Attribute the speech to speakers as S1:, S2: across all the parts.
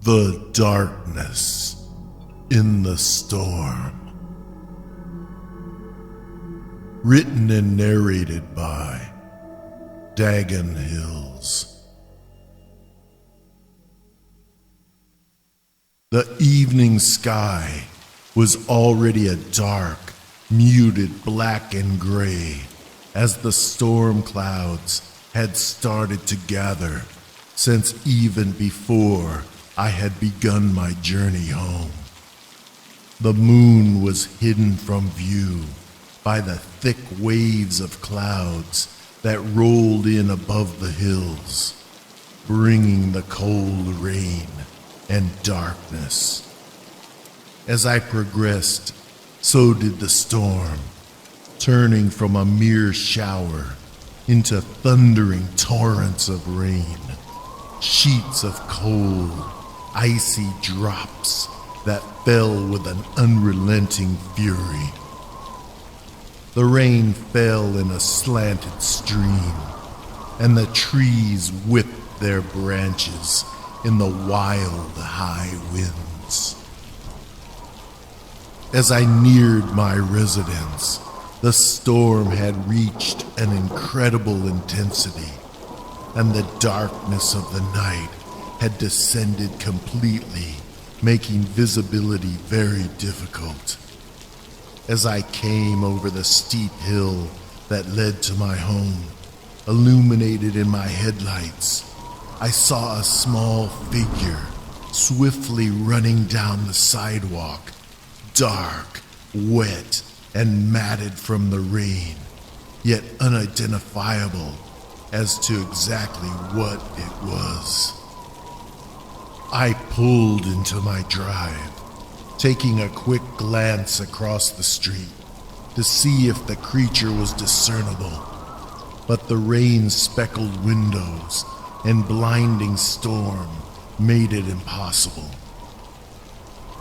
S1: The Darkness in the Storm. Written and narrated by Dagonhills. The evening sky was already a dark, muted black and gray as the storm clouds had started to gather since even before I had begun my journey home. The moon was hidden from view by the thick waves of clouds that rolled in above the hills, bringing the cold rain and darkness. As I progressed, so did the storm, turning from a mere shower into thundering torrents of rain, sheets of cold, icy drops that fell with an unrelenting fury. The rain fell in a slanted stream, and the trees whipped their branches in the wild high winds. As I neared my residence, the storm had reached an incredible intensity, and the darkness of the night had descended completely, making visibility very difficult. As I came over the steep hill that led to my home, illuminated in my headlights, I saw a small figure swiftly running down the sidewalk, dark, wet, and matted from the rain, yet unidentifiable as to exactly what it was. I pulled into my drive, taking a quick glance across the street to see if the creature was discernible, but the rain-speckled windows and blinding storm made it impossible.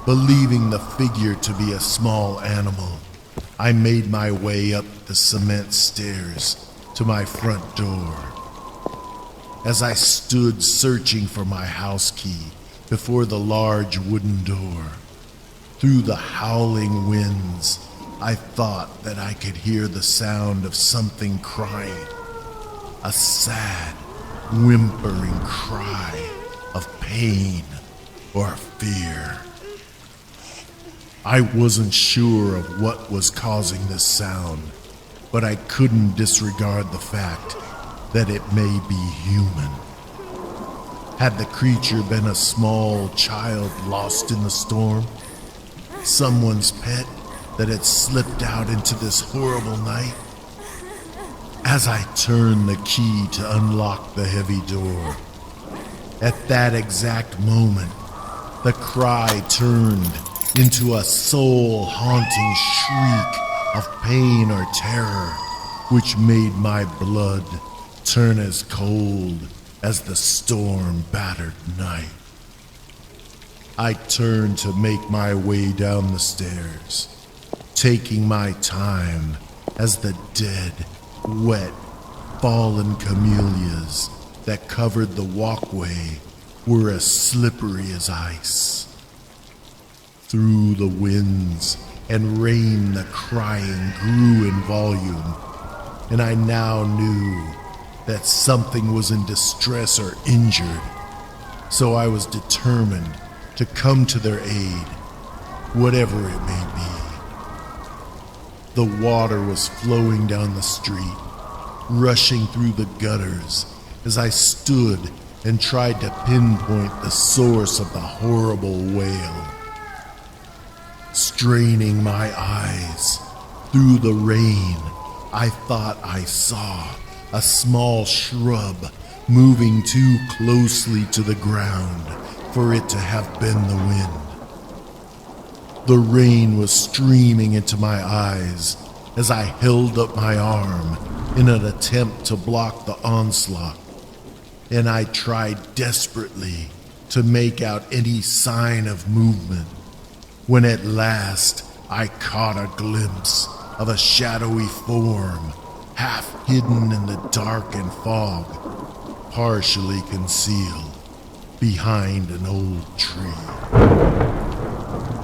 S1: Believing the figure to be a small animal, I made my way up the cement stairs to my front door. As I stood searching for my house key before the large wooden door, through the howling winds, I thought that I could hear the sound of something crying, a sad, whimpering cry of pain or fear. I wasn't sure of what was causing this sound, but I couldn't disregard the fact that it may be human. Had the creature been a small child lost in the storm? Someone's pet that had slipped out into this horrible night? As I turned the key to unlock the heavy door, at that exact moment, the cry turned into a soul-haunting shriek of pain or terror, which made my blood turn as cold as the storm-battered night. I turned to make my way down the stairs, taking my time as the dead, wet, fallen camellias that covered the walkway were as slippery as ice. Through the winds and rain, the crying grew in volume, and I now knew that something was in distress or injured, so I was determined to come to their aid, whatever it may be. The water was flowing down the street, rushing through the gutters as I stood and tried to pinpoint the source of the horrible wail. Straining my eyes through the rain, I thought I saw a small shrub moving too closely to the ground for it to have been the wind. The rain was streaming into my eyes as I held up my arm in an attempt to block the onslaught, and I tried desperately to make out any sign of movement, when at last I caught a glimpse of a shadowy form, half hidden in the dark and fog, partially concealed. behind an old tree.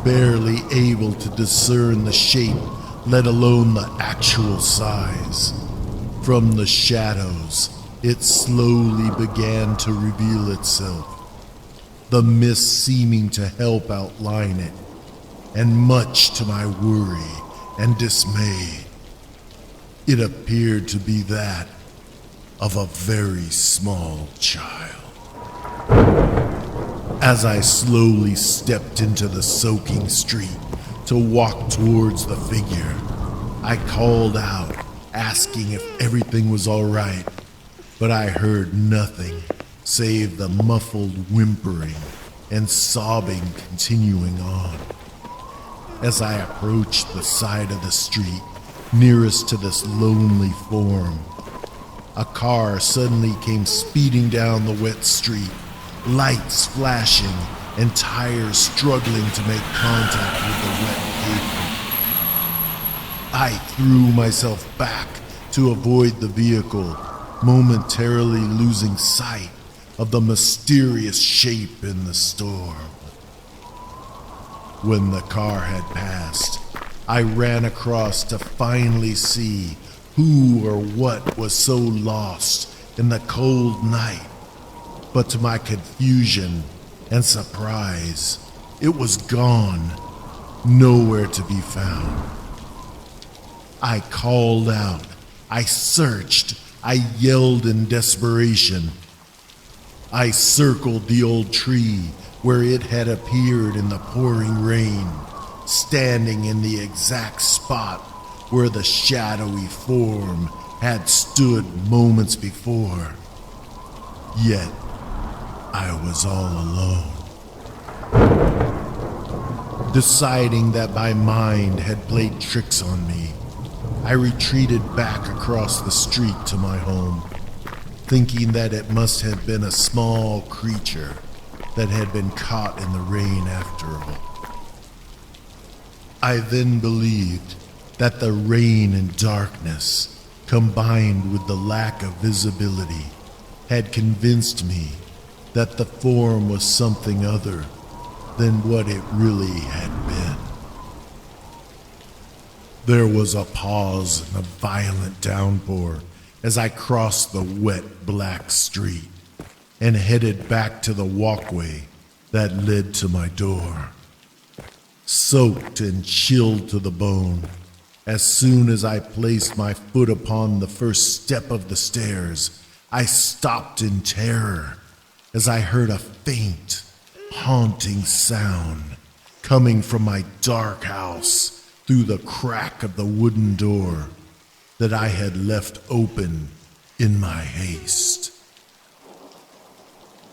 S1: Barely able to discern the shape, let alone the actual size. From the shadows, it slowly began to reveal itself, the mist seeming to help outline it, and much to my worry and dismay, it appeared to be that of a very small child. As I slowly stepped into the soaking street to walk towards the figure, I called out, asking if everything was all right, but I heard nothing save the muffled whimpering and sobbing continuing on. As I approached the side of the street nearest to this lonely form, a car suddenly came speeding down the wet street, lights flashing and tires struggling to make contact with the wet pavement. I threw myself back to avoid the vehicle, momentarily losing sight of the mysterious shape in the storm. When the car had passed, I ran across to finally see who or what was so lost in the cold night. But to my confusion and surprise, it was gone, nowhere to be found. I called out, I searched, I yelled in desperation. I circled the old tree where it had appeared in the pouring rain, standing in the exact spot where the shadowy form had stood moments before. Yet, I was all alone. Deciding that my mind had played tricks on me, I retreated back across the street to my home, thinking that it must have been a small creature that had been caught in the rain after all. I then believed that the rain and darkness, combined with the lack of visibility, had convinced me that the form was something other than what it really had been. There was a pause and a violent downpour as I crossed the wet black street and headed back to the walkway that led to my door. Soaked and chilled to the bone, as soon as I placed my foot upon the first step of the stairs, I stopped in terror as I heard a faint, haunting sound coming from my dark house through the crack of the wooden door that I had left open in my haste.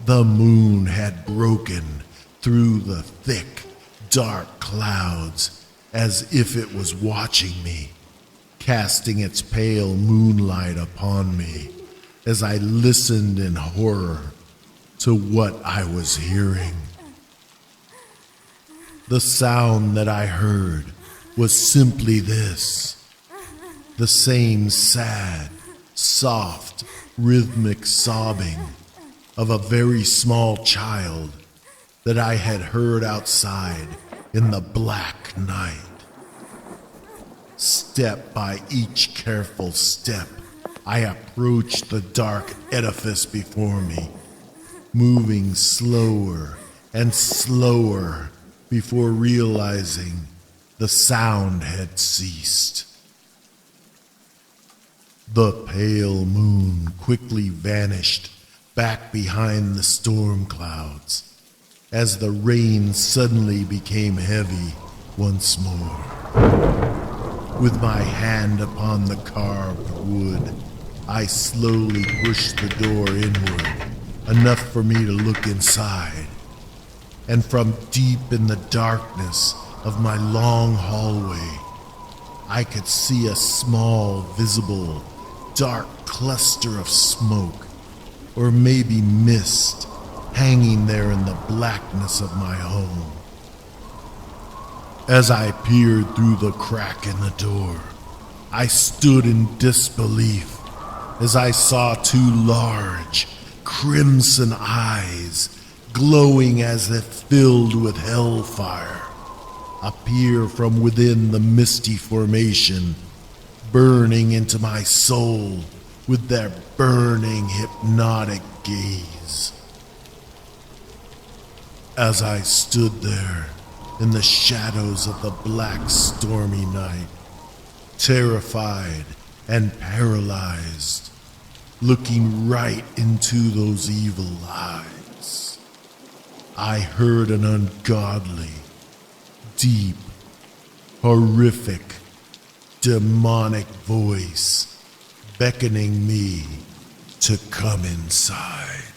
S1: The moon had broken through the thick, dark clouds as if it was watching me, casting its pale moonlight upon me as I listened in horror to what I was hearing. The sound that I heard was simply this: the same sad, soft, rhythmic sobbing of a very small child that I had heard outside in the black night. Step by each careful step, I approached the dark edifice before me, moving slower and slower before realizing the sound had ceased. The pale moon quickly vanished back behind the storm clouds as the rain suddenly became heavy once more. With my hand upon the carved wood, I slowly pushed the door inward, enough for me to look inside. And from deep in the darkness of my long hallway, I could see a small, visible, dark cluster of smoke, or maybe mist, hanging there in the blackness of my home. As I peered through the crack in the door, I stood in disbelief as I saw two large, crimson eyes glowing as if filled with hellfire, appear from within the misty formation, burning into my soul with their burning hypnotic gaze. As I stood there in the shadows of the black stormy night, terrified and paralyzed, looking right into those evil eyes, I heard an ungodly, deep, horrific, demonic voice beckoning me to come inside.